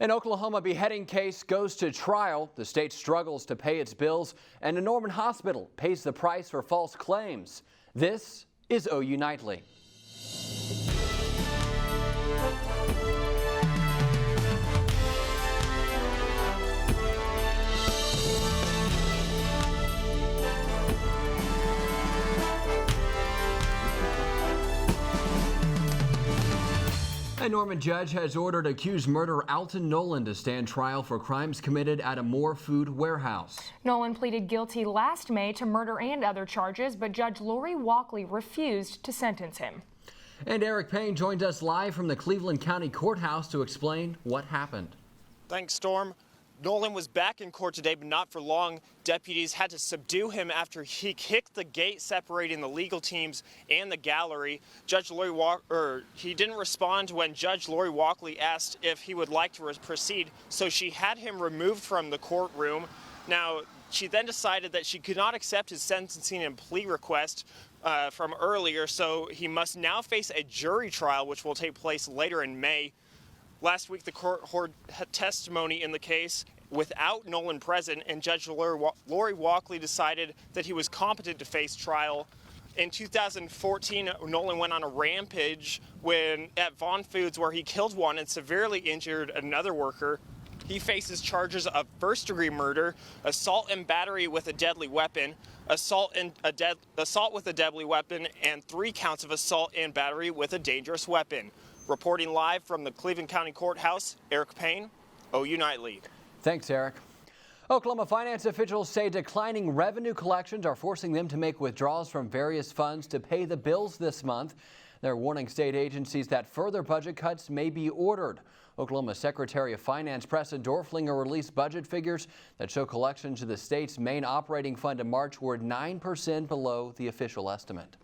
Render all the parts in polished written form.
An Oklahoma beheading case goes to trial. The state struggles to pay its bills, and a Norman hospital pays the price for false claims. This is OU Nightly. A Norman judge has ordered accused murderer Alton Nolan to stand trial for crimes committed at a Moore Food warehouse. Nolan pleaded guilty last May to murder and other charges, but Judge Lori Walkley refused to sentence him. And Erick Payne joins us live from the Cleveland County Courthouse to explain what happened. Thanks, Storm. Nolan was back in court today, but not for long. Deputies had to subdue him after he kicked the gate separating the legal teams and the gallery. He didn't respond when Judge Lori Walkley asked if he would like to proceed, so she had him removed from the courtroom. Now, she then decided that she could not accept his sentencing and plea request from earlier, so he must now face a jury trial, which will take place later in May. Last week, the court heard testimony in the case without Nolan present, and Judge Lori Walkley decided that he was competent to face trial. In 2014, Nolan went on a rampage at Vaughn Foods, where he killed one and severely injured another worker. He faces charges of first-degree murder, assault and battery with a deadly weapon, assault with a deadly weapon, and 3 counts of assault and battery with a dangerous weapon. Reporting live from the Cleveland County Courthouse, Erick Payne, OU Nightly. Thanks, Eric. Oklahoma finance officials say declining revenue collections are forcing them to make withdrawals from various funds to pay the bills this month. They're warning state agencies that further budget cuts may be ordered. Oklahoma Secretary of Finance Preston Dorflinger released budget figures that show collections to the state's main operating fund in March were 9% below the official estimate.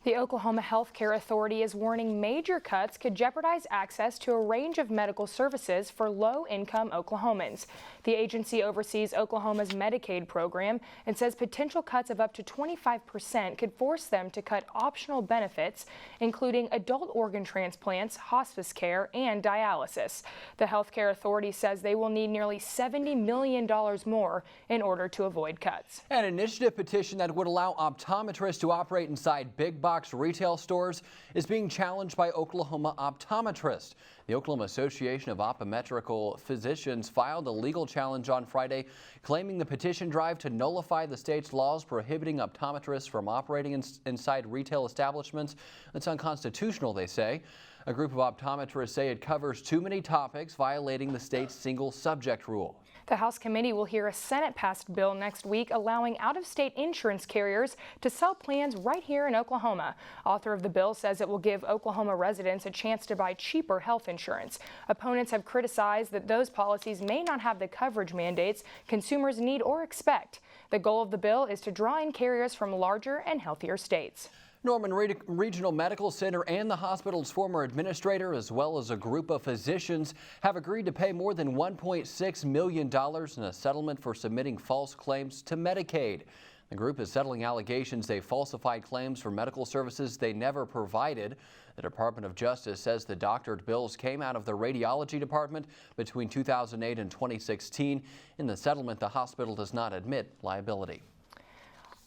The Oklahoma Health Care Authority is warning major cuts could jeopardize access to a range of medical services for low-income Oklahomans. The agency oversees Oklahoma's Medicaid program and says potential cuts of up to 25% could force them to cut optional benefits, including adult organ transplants, hospice care, and dialysis. The Health Care Authority says they will need nearly $70 million more in order to avoid cuts. An initiative petition that would allow optometrists to operate inside big box retail stores is being challenged by Oklahoma optometrists. The Oklahoma Association of Optometrical Physicians filed a legal challenge on Friday, claiming the petition drive to nullify the state's laws prohibiting optometrists from operating inside retail establishments. It's unconstitutional, they say. A group of optometrists say it covers too many topics, violating the state's single subject rule. The House committee will hear a Senate-passed bill next week allowing out-of-state insurance carriers to sell plans right here in Oklahoma. Author of the bill says it will give Oklahoma residents a chance to buy cheaper health insurance. Opponents have criticized that those policies may not have the coverage mandates consumers need or expect. The goal of the bill is to draw in carriers from larger and healthier states. Norman Regional Medical Center and the hospital's former administrator, as well as a group of physicians, have agreed to pay more than $1.6 million in a settlement for submitting false claims to Medicaid. The group is settling allegations they falsified claims for medical services they never provided. The Department of Justice says the doctored bills came out of the radiology department between 2008 and 2016. In the settlement, the hospital does not admit liability.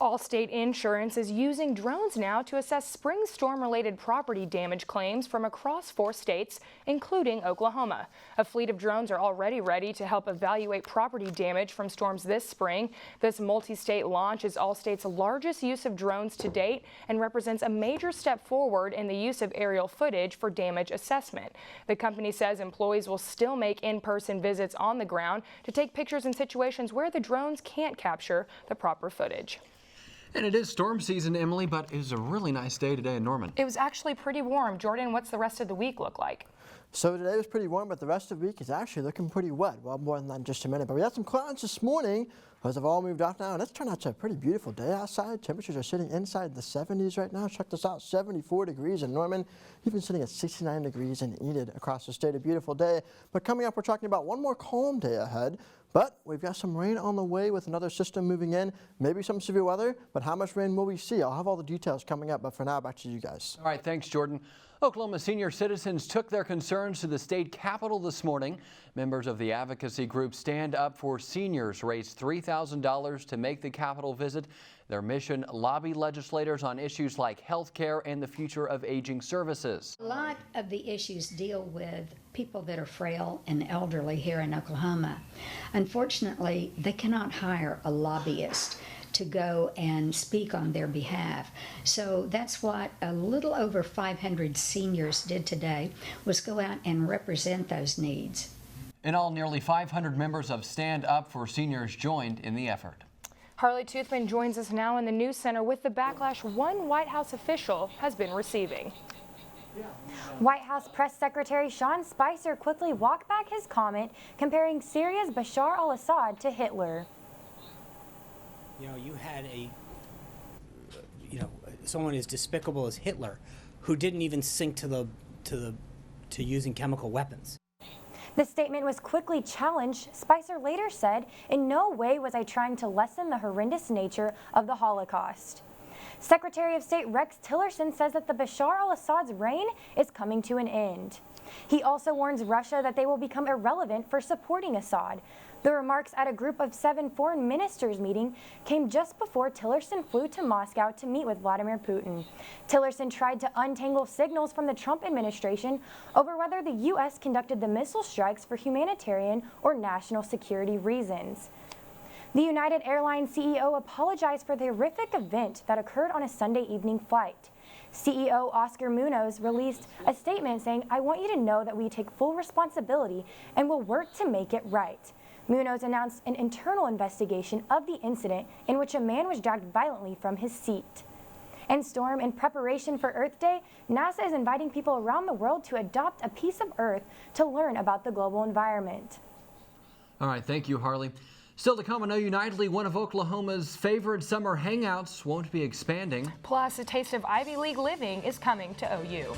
Allstate Insurance is using drones now to assess spring storm-related property damage claims from across 4 states, including Oklahoma. A fleet of drones are already ready to help evaluate property damage from storms this spring. This multi-state launch is Allstate's largest use of drones to date and represents a major step forward in the use of aerial footage for damage assessment. The company says employees will still make in-person visits on the ground to take pictures in situations where the drones can't capture the proper footage. And it is storm season, Emily, but it was a really nice day today in Norman. It was actually pretty warm. Jordan, what's the rest of the week look like? So today was pretty warm, but the rest of the week is actually looking pretty wet. Well, more than that in just a minute. But we had some clouds this morning. Those have all moved off now, and it's turned out to a pretty beautiful day outside. Temperatures are sitting inside the 70s right now. Check this out, 74 degrees in Norman, even sitting at 69 degrees in Enid across the state. A beautiful day. But coming up, we're talking about one more calm day ahead. But we've got some rain on the way with another system moving in, maybe some severe weather, but how much rain will we see? I'll have all the details coming up, but for now, back to you guys. All right, thanks, Jordan. Oklahoma senior citizens took their concerns to the state capitol this morning. Members of the advocacy group Stand Up for Seniors raised $3,000 to make the Capitol visit. Their mission, lobby legislators on issues like health care and the future of aging services. A lot of the issues deal with people that are frail and elderly here in Oklahoma. Unfortunately, they cannot hire a lobbyist to go and speak on their behalf. So that's what a little over 500 seniors did today, was go out and represent those needs. In all, nearly 500 members of Stand Up for Seniors joined in the effort. Harlee Toothman joins us now in the news center with the backlash one White House official has been receiving. White House Press Secretary Sean Spicer quickly walked back his comment comparing Syria's Bashar al-Assad to Hitler. You know, you had someone as despicable as Hitler, who didn't even sink to using chemical weapons. The statement was quickly challenged. Spicer later said, "In no way was I trying to lessen the horrendous nature of the Holocaust." Secretary of State Rex Tillerson says that the Bashar al-Assad's reign is coming to an end. He also warns Russia that they will become irrelevant for supporting Assad. The remarks at a group of 7 foreign ministers meeting came just before Tillerson flew to Moscow to meet with Vladimir Putin. Tillerson tried to untangle signals from the Trump administration over whether the U.S. conducted the missile strikes for humanitarian or national security reasons. The United Airlines CEO apologized for the horrific event that occurred on a Sunday evening flight. CEO Oscar Munoz released a statement saying, "I want you to know that we take full responsibility and will work to make it right." Munoz announced an internal investigation of the incident in which a man was dragged violently from his seat. And Storme, in preparation for Earth Day, NASA is inviting people around the world to adopt a piece of Earth to learn about the global environment. All right, thank you, Harlee. Still to come on OU Nightly, one of Oklahoma's favorite summer hangouts won't be expanding. Plus, a taste of Ivy League living is coming to OU.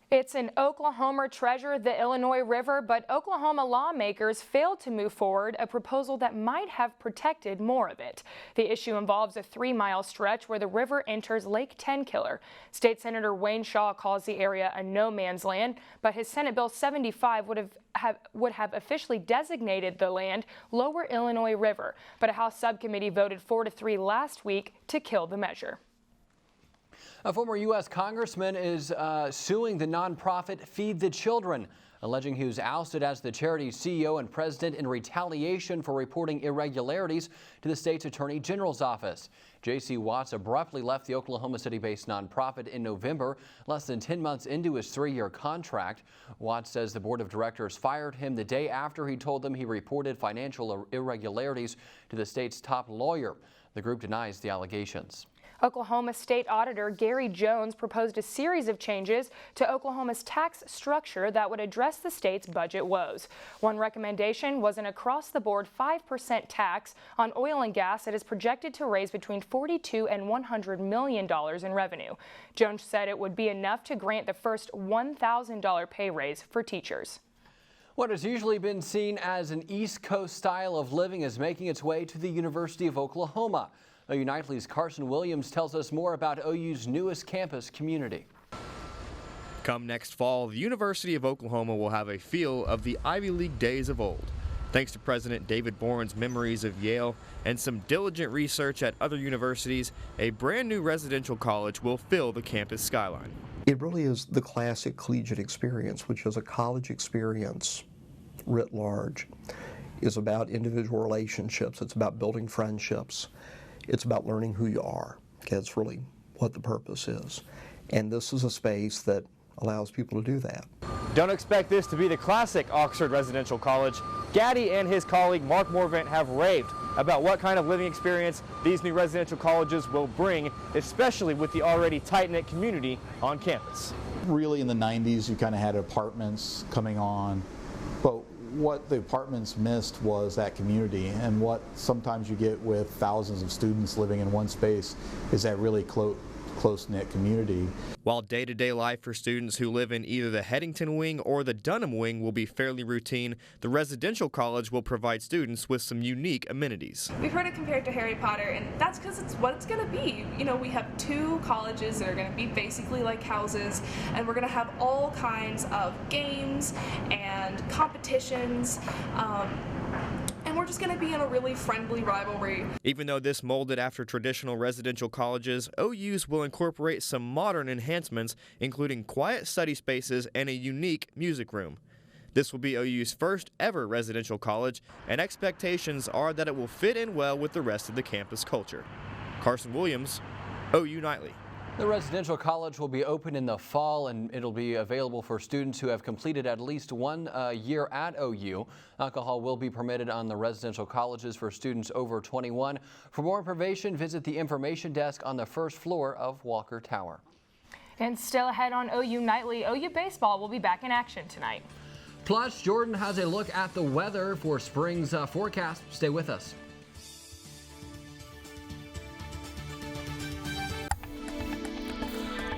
It's an Oklahoma treasure, the Illinois River, but Oklahoma lawmakers failed to move forward a proposal that might have protected more of it. The issue involves a 3-mile stretch where the river enters Lake Tenkiller. State Senator Wayne Shaw calls the area a no man's land, but his Senate Bill 75 would have officially designated the land Lower Illinois River, but a House subcommittee voted 4-3 last week to kill the measure. A former U.S. congressman is suing the nonprofit Feed the Children, alleging he was ousted as the charity's CEO and president in retaliation for reporting irregularities to the state's attorney general's office. J.C. Watts abruptly left the Oklahoma City-based nonprofit in November, less than 10 months into his 3-year contract. Watts says the board of directors fired him the day after he told them he reported financial irregularities to the state's top lawyer. The group denies the allegations. Oklahoma State Auditor Gary Jones proposed a series of changes to Oklahoma's tax structure that would address the state's budget woes. One recommendation was an across-the-board 5% tax on oil and gas that is projected to raise between $42 and $100 million in revenue. Jones said it would be enough to grant the first $1,000 pay raise for teachers. What has usually been seen as an East Coast style of living is making its way to the University of Oklahoma. OU Nightly's Carson Williams tells us more about OU's newest campus community. Come next fall, the University of Oklahoma will have a feel of the Ivy League days of old. Thanks to President David Bourne's memories of Yale and some diligent research at other universities, a brand new residential college will fill the campus skyline. It really is the classic collegiate experience, which is a college experience writ large. It's about individual relationships. It's about building friendships. It's about learning who you are. Okay, that's really what the purpose is. And this is a space that allows people to do that. Don't expect this to be the classic Oxford Residential College. Gaddy and his colleague Mark Morvant have raved about what kind of living experience these new residential colleges will bring, especially with the already tight-knit community on campus. Really in the 90s you kind of had apartments coming on, but what the apartments missed was that community, and what sometimes you get with thousands of students living in one space is that really close-knit community. While day-to-day life for students who live in either the Headington wing or the Dunham wing will be fairly routine, the residential college will provide students with some unique amenities. We've heard it compared to Harry Potter, and that's because it's what it's going to be. You know, we have 2 colleges that are going to be basically like houses, and we're going to have all kinds of games and competitions. And we're just going to be in a really friendly rivalry. Even though this molded after traditional residential colleges, OU's will incorporate some modern enhancements, including quiet study spaces and a unique music room. This will be OU's first ever residential college, and expectations are that it will fit in well with the rest of the campus culture. Carson Williams, OU Nightly. The residential college will be open in the fall, and it'll be available for students who have completed at least 1 year at OU. Alcohol will be permitted on the residential colleges for students over 21. For more information, visit the information desk on the first floor of Walker Tower. And still ahead on OU Nightly, OU baseball will be back in action tonight. Plus, Jordan has a look at the weather for spring's forecast. Stay with us.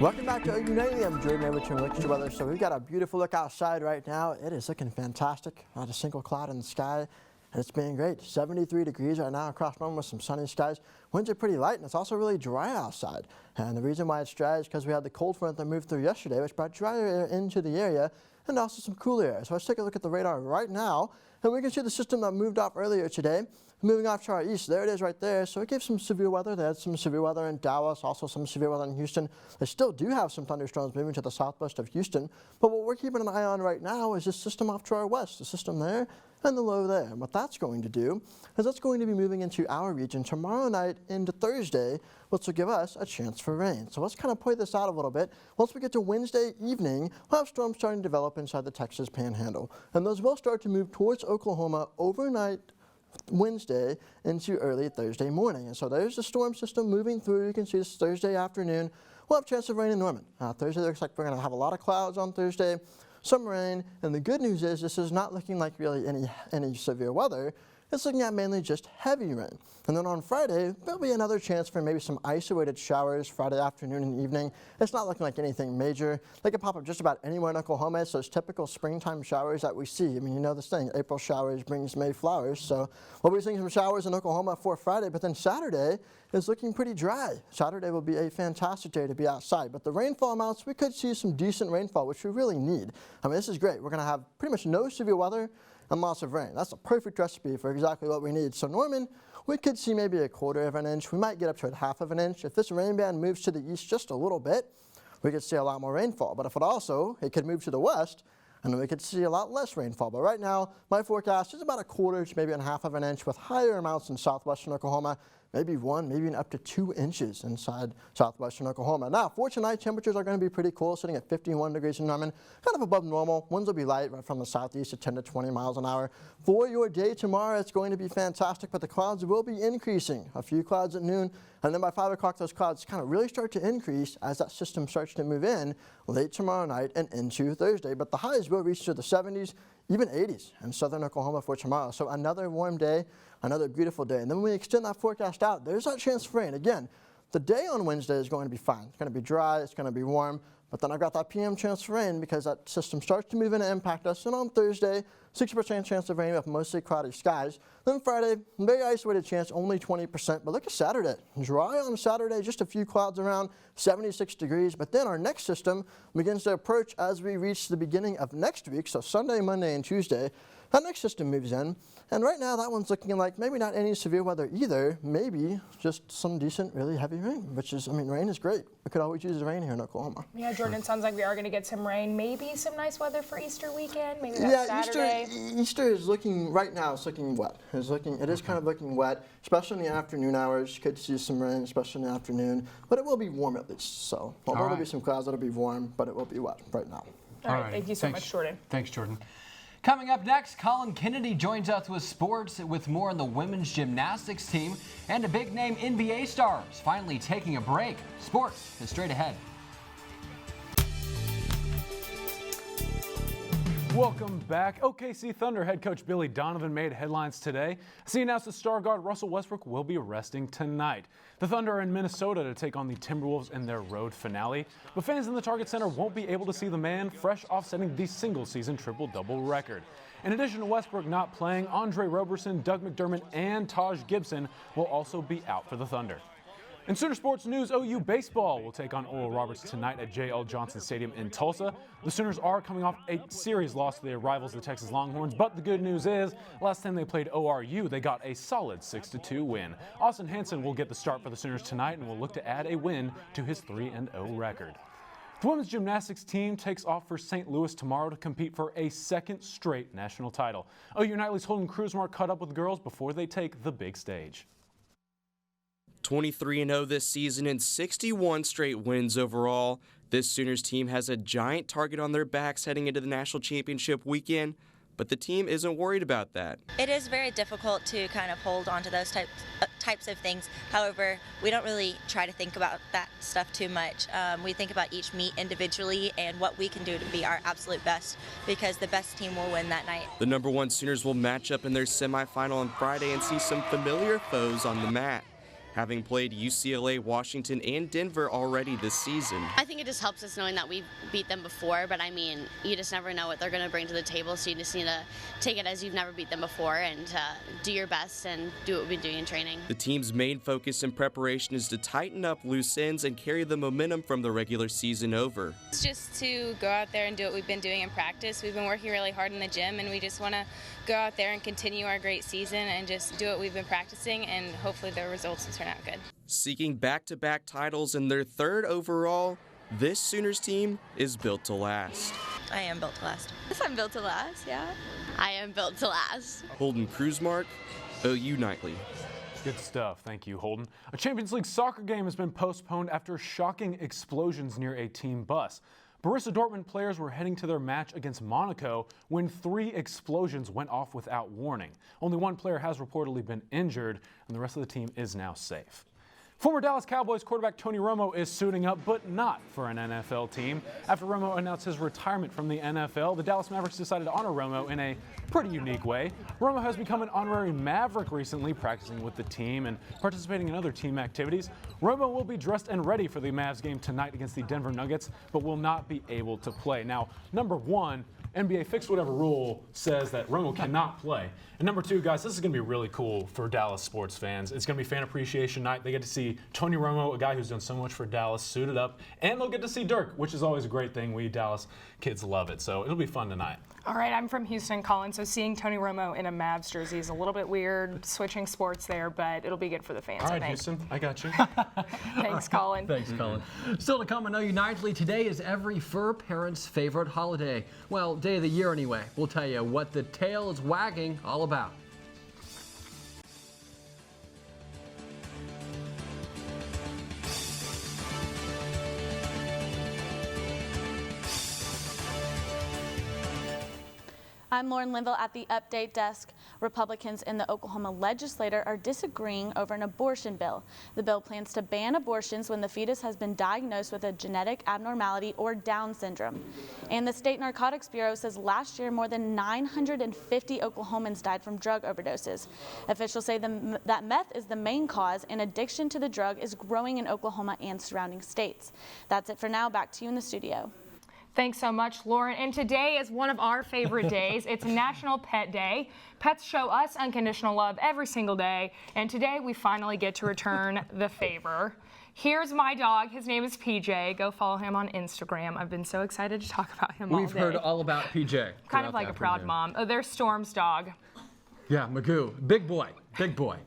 Welcome back to OU Nightly. I'm Jordan Overton with extra weather. So we've got a beautiful look outside right now. It is looking fantastic. Not a single cloud in the sky, and it's been great. 73 degrees right now across Norman with some sunny skies. Winds are pretty light, and it's also really dry outside. And the reason why it's dry is because we had the cold front that moved through yesterday, which brought drier air into the area and also some cooler air. So let's take a look at the radar right now, and we can see the system that moved off earlier today. Moving off to our east, there it is right there. So it gave some severe weather. They had some severe weather in Dallas, also some severe weather in Houston. They still do have some thunderstorms moving to the southwest of Houston. But what we're keeping an eye on right now is this system off to our west, the system there and the low there. And what that's going to do is that's going to be moving into our region tomorrow night into Thursday, which will give us a chance for rain. So let's kind of play this out a little bit. Once we get to Wednesday evening, we'll have storms starting to develop inside the Texas Panhandle. And those will start to move towards Oklahoma overnight Wednesday into early Thursday morning. And so there's the storm system moving through. You can see this Thursday afternoon. We'll have a chance of rain in Norman. Thursday looks like we're going to have a lot of clouds on Thursday, some rain. And the good news is this is not looking like really any severe weather. It's looking at mainly just heavy rain. And then on Friday, there'll be another chance for maybe some isolated showers Friday afternoon and evening. It's not looking like anything major. They can pop up just about anywhere in Oklahoma. So it's typical springtime showers that we see. I mean, you know this thing, April showers brings May flowers. So we'll be seeing some showers in Oklahoma for Friday, but then Saturday is looking pretty dry. Saturday will be a fantastic day to be outside. But the rainfall amounts, we could see some decent rainfall, which we really need. I mean, this is great. We're going to have pretty much no severe weather and lots of rain. That's a perfect recipe for exactly what we need. So Norman, we could see maybe 1/4 of an inch. We might get up to 1/2 of an inch. If this rain band moves to the east just a little bit, we could see a lot more rainfall. But if it could move to the west, and then we could see a lot less rainfall. But right now, my forecast is about 1/4 to maybe 1/2 of an inch with higher amounts in southwestern Oklahoma, maybe 1, maybe up to 2 inches inside southwestern Oklahoma. Now, for tonight, temperatures are going to be pretty cool, sitting at 51 degrees in Norman, kind of above normal. Winds will be light right from the southeast at 10 to 20 miles an hour. For your day tomorrow, it's going to be fantastic, but the clouds will be increasing. A few clouds at noon, and then by 5 o'clock, those clouds kind of really start to increase as that system starts to move in late tomorrow night and into Thursday. But the highs will reach to the 70s, even 80s in southern Oklahoma for tomorrow. So another warm day, another beautiful day. And then when we extend that forecast out, there's that chance for rain. Again, the day on Wednesday is going to be fine. It's going to be dry, it's going to be warm, but then I've got that PM chance for rain because that system starts to move in and impact us. And on Thursday, 60% chance of rain with mostly cloudy skies. Then Friday, very isolated chance, only 20%. But look at Saturday. Dry on Saturday, just a few clouds around, 76 degrees. But then our next system begins to approach as we reach the beginning of next week, so Sunday, Monday, and Tuesday. That next system moves in, and right now that one's looking like maybe not any severe weather either, maybe just some decent, really heavy rain, which is, I mean, rain is great. We could always use the rain here in Oklahoma. Yeah, Jordan, it sounds like we are going to get some rain, maybe some nice weather for Easter weekend, maybe that Saturday. Easter is looking, right now it's looking wet. It is kind of looking wet, especially in the afternoon hours. You could see some rain, especially in the afternoon, but it will be warm at least. So, although there'll be some clouds, it'll be warm, but it will be wet right now. All right, thank you so much, Jordan. Thanks, Jordan. Coming up next, Collin Kennedy joins us with sports with more on the women's gymnastics team and a big-name NBA stars finally taking a break. Sports is straight ahead. Welcome back. OKC Thunder head coach Billy Donovan made headlines today as he announced that star guard Russell Westbrook will be resting tonight. The Thunder are in Minnesota to take on the Timberwolves in their road finale, but fans in the Target Center won't be able to see the man fresh off setting the single-season triple-double record. In addition to Westbrook not playing, Andre Roberson, Doug McDermott, and Taj Gibson will also be out for the Thunder. In Sooner Sports News, OU baseball will take on Oral Roberts tonight at J.L. Johnson Stadium in Tulsa. The Sooners are coming off a series loss to their rivals, the Texas Longhorns, but the good news is, last time they played ORU, they got a solid 6-2 win. Austin Hansen will get the start for the Sooners tonight and will look to add a win to his 3-0 record. The women's gymnastics team takes off for St. Louis tomorrow to compete for a second straight national title. OU Nightly's Holden Krusemark caught up with the girls before they take the big stage. 23-0 this season and 61 straight wins overall. This Sooners team has a giant target on their backs heading into the national championship weekend, but the team isn't worried about that. It is very difficult to kind of hold on to those types of things. However, we don't really try to think about that stuff too much. We think about each meet individually and what we can do to be our absolute best, because the best team will win that night. The number one Sooners will match up in their semifinal on Friday and see some familiar foes on the mat, having played UCLA, Washington, and Denver already this season. I think it just helps us knowing that we've beat them before, but I mean, you just never know what they're going to bring to the table, so you just need to take it as you've never beat them before and do your best and do what we've been doing in training. The team's main focus in preparation is to tighten up loose ends and carry the momentum from the regular season over. It's just to go out there and do what we've been doing in practice. We've been working really hard in the gym, and we just want to go out there and continue our great season and just do what we've been practicing, and hopefully the results will turn out good. Seeking back-to-back titles and their third overall, this Sooners team is built to last. I am built to last. Yes, I'm built to last, yeah. I am built to last. Holden Krusemark, OU Nightly. Good stuff. Thank you, Holden. A Champions League soccer game has been postponed after shocking explosions near a team bus. Borussia Dortmund players were heading to their match against Monaco when 3 explosions went off without warning. Only one player has reportedly been injured, and the rest of the team is now safe. Former Dallas Cowboys quarterback Tony Romo is suiting up, but not for an NFL team. After Romo announced his retirement from the NFL, the Dallas Mavericks decided to honor Romo in a pretty unique way. Romo has become an honorary Maverick recently, practicing with the team and participating in other team activities. Romo will be dressed and ready for the Mavs game tonight against the Denver Nuggets, but will not be able to play. Now, number one, NBA fixed whatever rule says that Romo cannot play. And number two, guys, this is going to be really cool for Dallas sports fans. It's going to be fan appreciation night. They get to see Tony Romo, a guy who's done so much for Dallas, suited up. And they'll get to see Dirk, which is always a great thing. We Dallas kids love it. So it'll be fun tonight. All right, I'm from Houston, Collin, so seeing Tony Romo in a Mavs jersey is a little bit weird, switching sports there, but it'll be good for the fans, All right, I think. Houston, I got you. Thanks, Collin. Thanks, Colin. Still to come on OU Nightly, today is every fur parent's favorite holiday. Well, day of the year anyway. We'll tell you what the tail is wagging all about. I'm Lauren Linville at the Update Desk. Republicans in the Oklahoma legislature are disagreeing over an abortion bill. The bill plans to ban abortions when the fetus has been diagnosed with a genetic abnormality or Down syndrome. And the State Narcotics Bureau says last year more than 950 Oklahomans died from drug overdoses. Officials say that meth is the main cause, and addiction to the drug is growing in Oklahoma and surrounding states. That's it for now. Back to you in the studio. Thanks so much, Lauren. And today is one of our favorite days. It's National Pet Day. Pets show us unconditional love every single day, and today we finally get to return the favor. Here's my dog. His name is PJ. Go follow him on Instagram. I've been so excited to talk about him all day. We've heard all about PJ. Kind of like a proud mom. Oh, there's Storme's dog. Yeah, Magoo. Big boy. Big boy.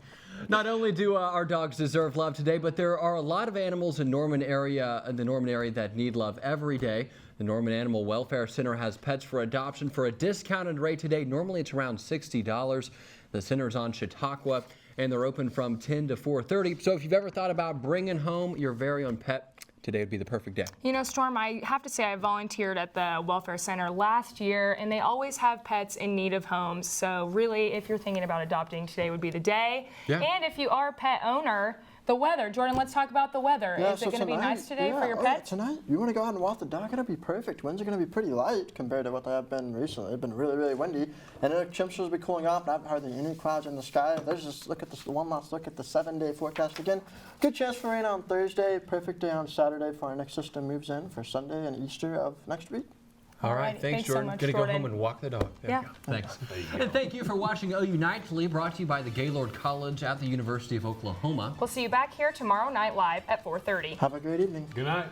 Not only do our dogs deserve love today, but there are a lot of animals in the Norman area that need love every day. The Norman Animal Welfare Center has pets for adoption for a discounted rate today. Normally it's around $60. The center's on Chautauqua, and they're open from 10 to 4:30. So if you've ever thought about bringing home your very own pet, today would be the perfect day. You know, Storm, I have to say I volunteered at the Welfare Center last year, and they always have pets in need of homes. So really, if you're thinking about adopting, today would be the day. Yeah. And if you are a pet owner, The weather. Jordan, let's talk about the weather. Yeah, Is it going to be nice today for your pet? Tonight, you want to go out and walk the dog, it'll be perfect. Winds are going to be pretty light compared to what they have been recently. They've been really, really windy. And the temperatures will be cooling off, not hardly any clouds in the sky. There's just look at this one last look at the 7-day forecast again. Good chance for rain on Thursday, perfect day on Saturday for our next system moves in for Sunday and Easter of next week. All right, thanks Jordan. So much, Gonna Jordan. go home and walk the dog. Yeah. Thanks. And thank you for watching OU Nightly, brought to you by the Gaylord College at the University of Oklahoma. We'll see you back here tomorrow night live at 4:30. Have a great evening. Good night.